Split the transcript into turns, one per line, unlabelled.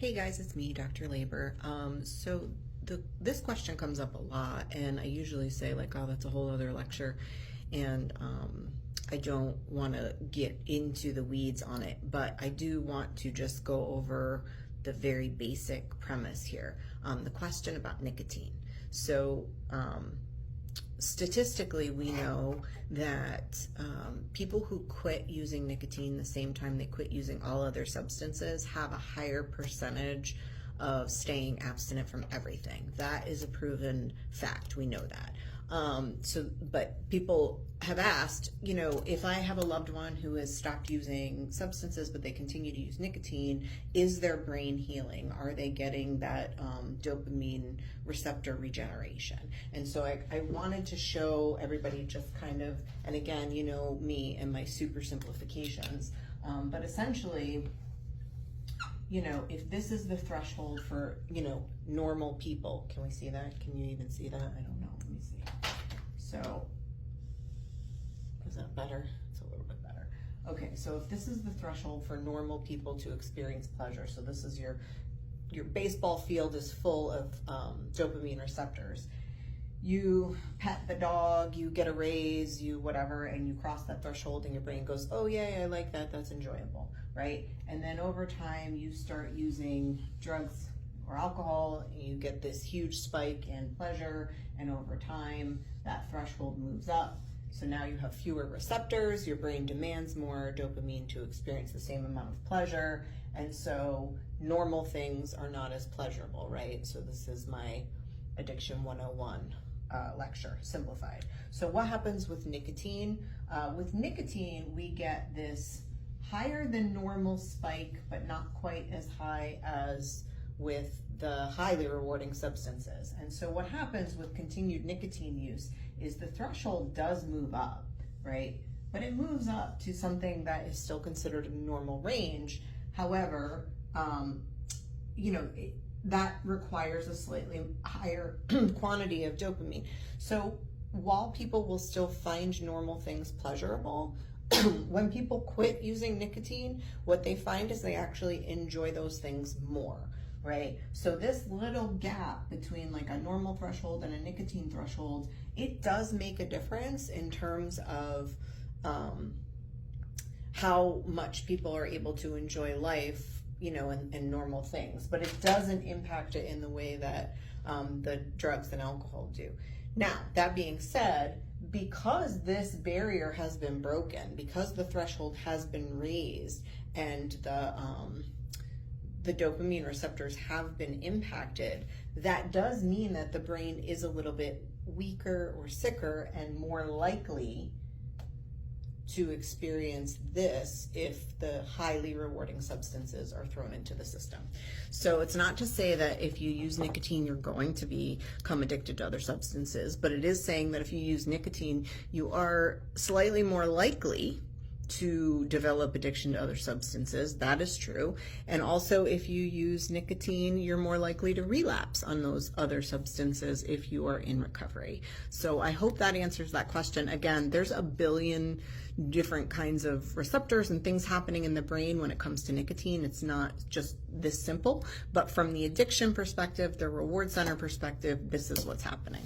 Hey guys, it's me, Dr. Labor. This question comes up a lot, and I usually say like, oh, that's a whole other lecture, and I don't want to get into the weeds on it, but I do want to just go over the very basic premise here. The question about nicotine. Statistically, we know that people who quit using nicotine the same time they quit using all other substances have a higher percentage of staying abstinent from everything. That is a proven fact. We know that. But people have asked, if I have a loved one who has stopped using substances but they continue to use nicotine, is their brain healing? Are they getting that dopamine receptor regeneration? And so I wanted to show everybody just kind of, and again, me and my super simplifications, but essentially, if this is the threshold for, normal people, can we see that? Can you even see that? I don't know. Let me see. So, is that better? It's a little bit better. Okay, so if this is the threshold for normal people to experience pleasure, so this is your baseball field is full of dopamine receptors. You pet the dog, you get a raise, you whatever, and you cross that threshold and your brain goes, oh yeah, I like that, that's enjoyable, right? And then over time you start using drugs or alcohol and you get this huge spike in pleasure, and over time that threshold moves up. So now you have fewer receptors, your brain demands more dopamine to experience the same amount of pleasure, and so normal things are not as pleasurable, right? So this is my Addiction 101 lecture, simplified. So what happens with nicotine? With nicotine, we get this higher than normal spike, but not quite as high as with the highly rewarding substances. And so what happens with continued nicotine use is the threshold does move up, right? But it moves up to something that is still considered a normal range. However, that requires a slightly higher quantity of dopamine. So while people will still find normal things pleasurable, when people quit using nicotine, what they find is they actually enjoy those things more, right? So this little gap between like a normal threshold and a nicotine threshold, it does make a difference in terms of how much people are able to enjoy life, and normal things, but it doesn't impact it in the way that the drugs and alcohol do. Now, that being said, because this barrier has been broken, because the threshold has been raised, and the dopamine receptors have been impacted, that does mean that the brain is a little bit weaker or sicker and more likely to experience this if the highly rewarding substances are thrown into the system. So it's not to say that if you use nicotine, you're going to become addicted to other substances, but it is saying that if you use nicotine, you are slightly more likely to develop addiction to other substances. That is true. And also, if you use nicotine, you're more likely to relapse on those other substances if you are in recovery. So I hope that answers that question. Again, there's a billion different kinds of receptors and things happening in the brain when it comes to nicotine. It's not just this simple, but from the addiction perspective, the reward center perspective, this is what's happening.